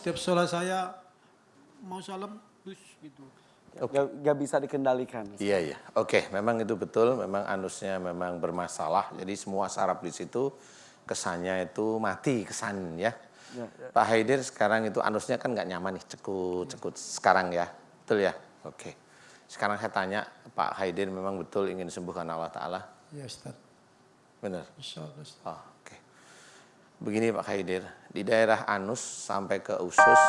setiap sholat saya mau salam terus gitu. Gak bisa dikendalikan. Iya, iya. Oke, memang itu betul. Memang anusnya memang bermasalah. Jadi semua saraf di situ kesannya itu mati kesan ya. Ya. Pak Haidir sekarang itu anusnya kan nggak nyaman nih, cekut sekarang ya. Betul ya? Oke. Sekarang saya tanya, Pak Haidir memang betul ingin sembuhkan Allah Ta'ala? Ya Ustaz. Benar? Insya Allah Ustaz. Oh, oke. Begini Pak Haidir, di daerah anus sampai ke usus.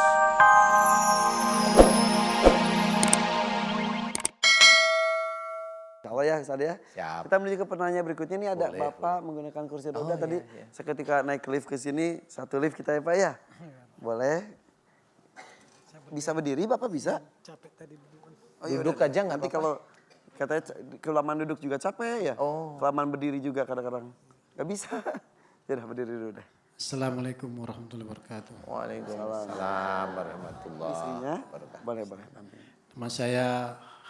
Kalau ya Ustaz ya. Siap. Kita menuju ke pertanyaan berikutnya. Ini ada Boleh, Bapak menggunakan kursi roda Oh, tadi. iya. Seketika naik lift ke sini, satu lift kita ya Pak ya. Boleh. Bisa berdiri Bapak bisa? Capek tadi duduk. Oh, iya, Duduk udah. aja nggak Nanti apa-apa. kalau katanya kelamaan duduk juga capek ya. Oh. Kelamaan berdiri juga kadang-kadang. Gak bisa. Ya udah berdiri dulu deh. Assalamualaikum warahmatullahi wabarakatuh. Waalaikumsalam warahmatullahi Istrinya wabarakatuh. boleh. Nama saya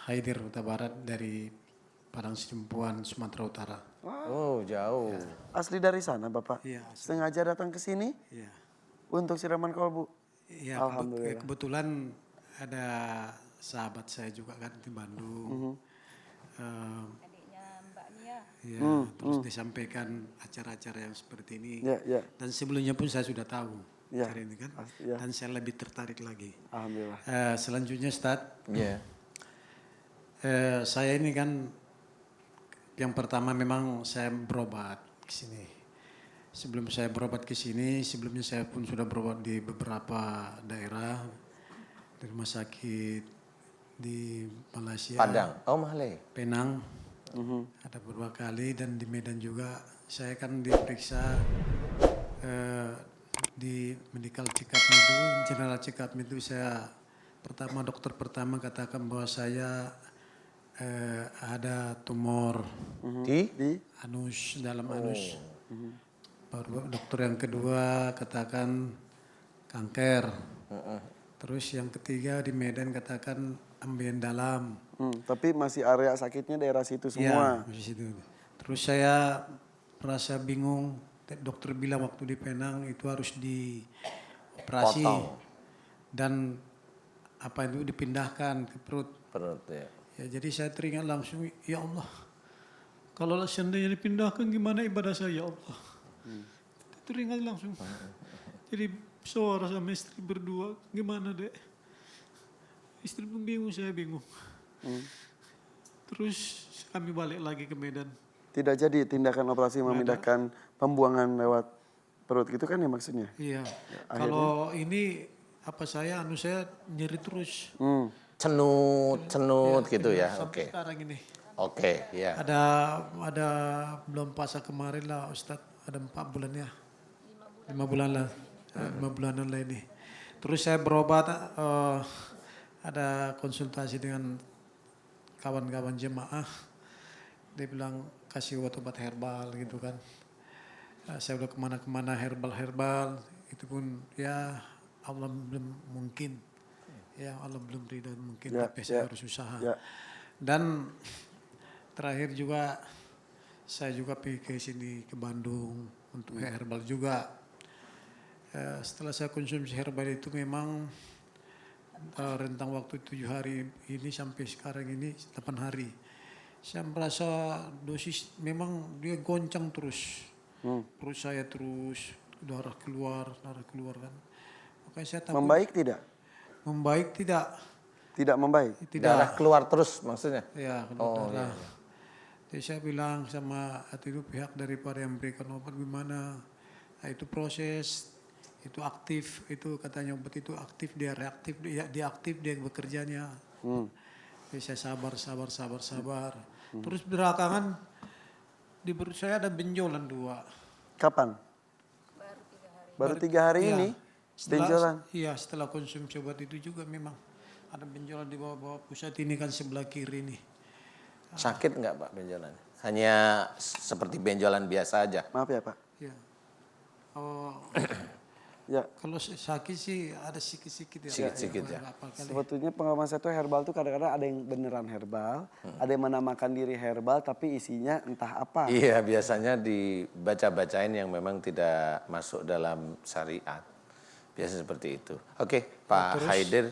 Haidir Huta Barat dari Padang Sidempuan, Sumatera Utara. Oh, jauh. Asli dari sana Bapak? Iya. Sengaja datang ke sini Iya. untuk siraman kolbu? Iya, Alhamdulillah. kebetulan ada sahabat saya juga kan di Bandung. Adiknya Mbak Nia. Ya, terus disampaikan acara-acara yang seperti ini. Ya. Dan sebelumnya pun saya sudah tahu Ya, acara ini kan. pasti, ya. Dan saya lebih tertarik lagi. Alhamdulillah. Selanjutnya Ustaz, Iya. saya ini kan yang pertama memang saya berobat ke sini. Sebelum saya berobat ke sini, sebelumnya saya pun sudah berobat di beberapa daerah, di rumah sakit di Malaysia, Padang. Oh, Malay. Penang, ada beberapa kali, dan di Medan juga. Saya kan diperiksa di medical check up itu, general check up itu saya dokter pertama katakan bahwa saya ada tumor Di? anus, dalam anus. Baru dokter yang kedua katakan kanker. Terus yang ketiga di Medan katakan ambeien dalam. Tapi masih area sakitnya daerah situ Ya, semua. di situ. Terus saya merasa bingung. Dokter bilang waktu di Penang itu harus dioperasi. Potong. Dan apa itu dipindahkan ke perut. Perut ya. Ya, jadi saya teringat langsung, ya Allah, kalau seandainya dipindahkan gimana ibadah saya, ya Allah. Teringat langsung. Jadi suara sama istri berdua, gimana dek? Istri pun bingung, saya bingung. Terus kami balik lagi ke Medan. Tidak jadi tindakan operasi memindahkan pembuangan lewat perut gitu kan ya maksudnya? Iya. Kalau ini anus saya nyeri terus. Cenut gitu ya. Sampai Oke. sekarang ini. Oke, ya. Ada belum puasa kemarin lah Ustadz, ada 4 bulan ya. 5 bulan lah. 5 bulanan lah ini. Terus saya berobat, ada konsultasi dengan kawan-kawan jemaah. Dia bilang kasih obat herbal gitu kan. Saya udah kemana-kemana herbal. Itu pun ya Allah belum mungkin. Ya Allah belum ridho mungkin, tapi saya harus usaha. Ya. Dan terakhir juga saya juga pergi ke sini ke Bandung untuk herbal juga. Setelah saya konsumsi herbal itu memang rentang waktu 7 hari ini sampai sekarang ini 8 hari. Saya merasa dosis memang dia goncang terus. Perut saya terus darah keluar kan. Makanya saya takut. Membaik tidak? Membaik tidak. Tidak membaik? Tidak. Darah keluar terus maksudnya? Ya, darah. Jadi saya bilang sama itu pihak daripada yang memberikan obat gimana. Nah, itu proses, itu aktif, itu katanya obat itu aktif, dia reaktif, dia aktif, dia bekerjanya. Jadi saya sabar. Terus belakangan di perut saya ada benjolan 2. Kapan? Baru 3 hari ini? Benjolan? Iya, setelah konsumsi obat itu juga memang ada benjolan di bawah pusat ini kan sebelah kiri ini. Sakit nggak Pak benjolan? Hanya seperti benjolan biasa aja? Maaf ya Pak. Iya. Oh, Ya. kalau sakit sih ada sikit-sikit ya. Sikit-sikit ya. Berapa kali. Sebetulnya pengalaman saya tuh herbal tuh kadang-kadang ada yang beneran herbal, ada yang menamakan diri herbal tapi isinya entah apa. Iya, biasanya dibaca-bacain yang memang tidak masuk dalam syariat. Biasa seperti itu. Oke, Pak Terus Haidir.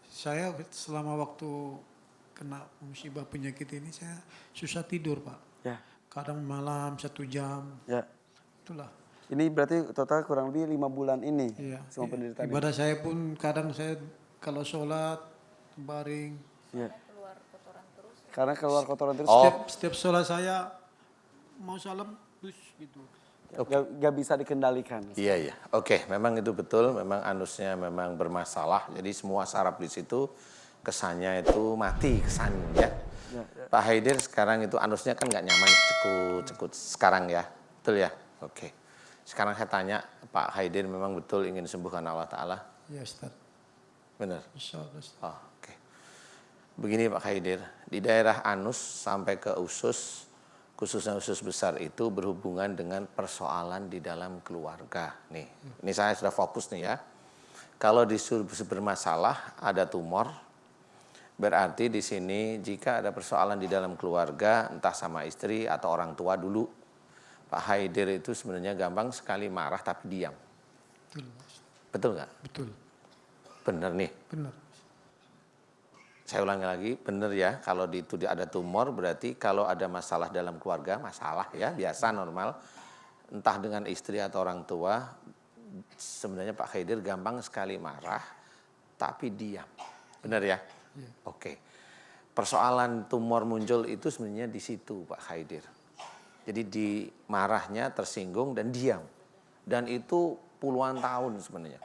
saya selama waktu kena musibah penyakit ini saya susah tidur Pak. Ya, Kadang malam 1 jam, ya. itulah. Ini berarti total kurang lebih 5 bulan ini Iya. semua penderitaan ini. Ibadah saya pun kadang saya kalau sholat baring. Ya. keluar kotoran terus. Karena keluar kotoran terus. Setiap sholat saya mau salam terus gitu. Gak bisa dikendalikan. Iya, iya. Oke, memang itu betul. Memang anusnya memang bermasalah. Jadi semua saraf di situ kesannya itu mati kesannya ya. Pak Haidir sekarang itu anusnya kan nggak nyaman cekut sekarang ya. Betul ya? Oke. Sekarang saya tanya, Pak Haidir memang betul ingin sembuhkan Allah Ta'ala? Ya Ustaz. Benar? Insya Allah Ustaz. Oh, oke. Begini Pak Haidir, di daerah anus sampai ke usus, khususnya usus besar itu berhubungan dengan persoalan di dalam keluarga. Nih, ini saya sudah fokus nih ya. Kalau disuruh bermasalah, ada tumor, berarti di sini jika ada persoalan di dalam keluarga, entah sama istri atau orang tua dulu, Pak Haidir itu sebenarnya gampang sekali marah tapi diam. Betul Ustaz. Betul nggak? Betul. Bener nih. Benar. Saya ulangi lagi, benar ya, kalau itu ada tumor berarti kalau ada masalah dalam keluarga, masalah ya, biasa normal, entah dengan istri atau orang tua, sebenarnya Pak Haidir gampang sekali marah, tapi diam. Benar ya? Oke. Persoalan tumor muncul itu sebenarnya di situ Pak Haidir. Jadi di marahnya tersinggung dan diam. Dan itu puluhan tahun sebenarnya.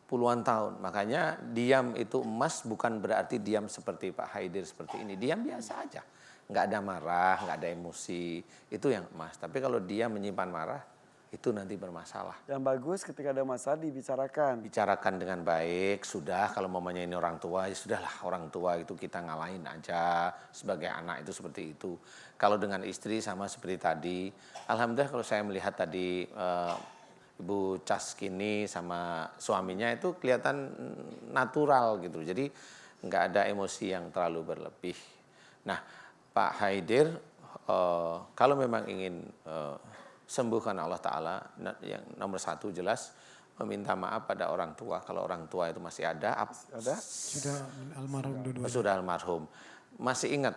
Puluhan tahun. Makanya diam itu emas bukan berarti diam seperti Pak Haidir seperti ini. Diam biasa aja. Nggak ada marah, nggak ada emosi. Itu yang emas. Tapi kalau dia menyimpan marah, itu nanti bermasalah. Yang bagus ketika ada masalah dibicarakan. Bicarakan dengan baik, sudah kalau mamanya ini orang tua, ya sudahlah orang tua itu kita ngalahin aja. Sebagai anak itu seperti itu. Kalau dengan istri sama seperti tadi. Alhamdulillah kalau saya melihat tadi Ibu Caskini sama suaminya itu kelihatan natural gitu. Jadi nggak ada emosi yang terlalu berlebih. Nah, Pak Haidir, kalau memang ingin sembuhkan Allah Ta'ala, yang nomor satu jelas meminta maaf pada orang tua. Kalau orang tua itu masih ada? Sudah almarhum dua-duanya. Sudah almarhum. Masih ingat,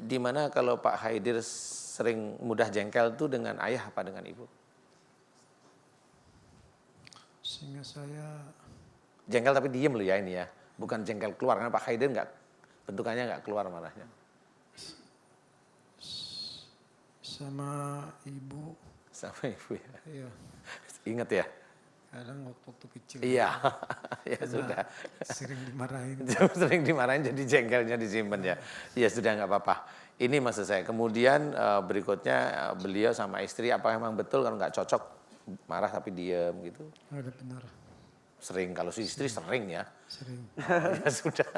di mana kalau Pak Haidir sering mudah jengkel itu dengan ayah apa dengan ibu? Sehingga saya Jengkel tapi diem loh ya ini ya. Bukan jengkel keluar, karena Pak Haidir bentukannya nggak keluar marahnya. sama ibu, Sama ibu ya. ya Ingat ya? kadang waktu kecil Iya, ya karena sudah. sering dimarahin. Sering dimarahin jadi jengkelnya disimpan ya. Ya sudah nggak apa-apa. Ini maksud saya. Kemudian berikutnya beliau sama istri apakah memang betul kalau nggak cocok marah tapi diem gitu? Ada benar, Sering, kalau si istri sering ya. sering. Ya sudah.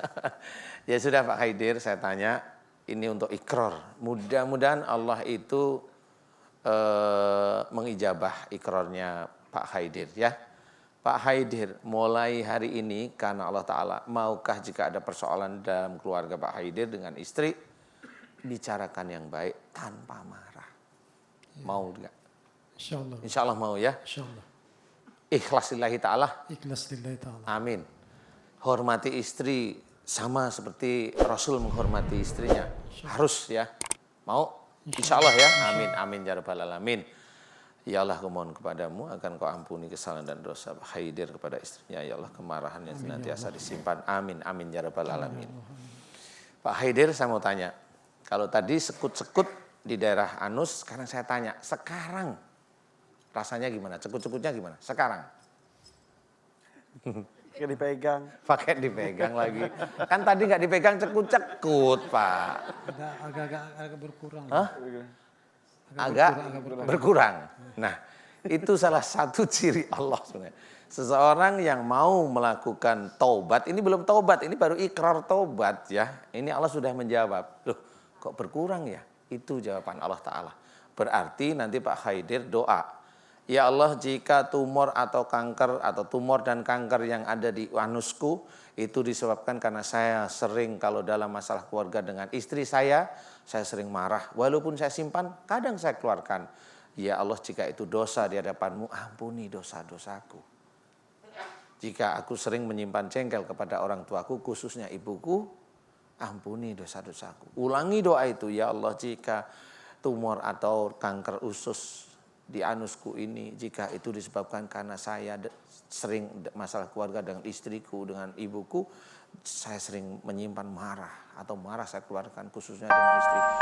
Ya sudah Pak Haidir, saya tanya ini untuk ikrar. Mudah-mudahan Allah itu mengijabah ikrarnya Pak Haidir ya. Pak Haidir, mulai hari ini karena Allah Ta'ala, maukah jika ada persoalan dalam keluarga Pak Haidir dengan istri, bicarakan yang baik tanpa marah. Mau enggak? Insya Allah. Insya Allah mau ya. Insya Allah. Ikhlas lillahi ta'ala. Ikhlas lillahi ta'ala. Amin. Hormati istri sama seperti Rasul menghormati istrinya. Harus ya. Mau? Insya Allah ya. Amin. Amin ya rabbal alamin. Ya Allah, aku mohon kepadamu akan kau ampuni kesalahan dan dosa Pak Haidir kepada istrinya. Ya Allah, kemarahan yang senantiasa disimpan. Amin. Amin ya rabbal alamin. Pak Haidir, saya mau tanya. Kalau tadi sekut-sekut di daerah anus, sekarang saya tanya. Sekarang rasanya gimana? Cekut-cekutnya gimana? Sekarang. Kayak dipegang. Pakai dipegang lagi. Kan tadi nggak dipegang cekut-cekut, Pak. Ada agak berkurang. Hah? Agak berkurang. Nah, itu salah satu ciri Allah sebenarnya. Seseorang yang mau melakukan taubat, ini belum taubat, ini baru ikrar taubat ya. Ini Allah sudah menjawab. Loh, kok berkurang ya? Itu jawaban Allah Ta'ala. Berarti nanti Pak Haidir doa. Ya Allah, jika tumor atau kanker atau tumor dan kanker yang ada di anusku itu disebabkan karena saya sering kalau dalam masalah keluarga dengan istri saya sering marah. Walaupun saya simpan, kadang saya keluarkan. Ya Allah, jika itu dosa di hadapanmu, ampuni dosa-dosaku. Jika aku sering menyimpan jengkel kepada orang tuaku, khususnya ibuku, ampuni dosa-dosaku. Ulangi doa itu, ya Allah, jika tumor atau kanker usus di anusku ini, jika itu disebabkan karena saya sering masalah keluarga dengan istriku, dengan ibuku, saya sering menyimpan marah atau marah saya keluarkan khususnya dengan istriku.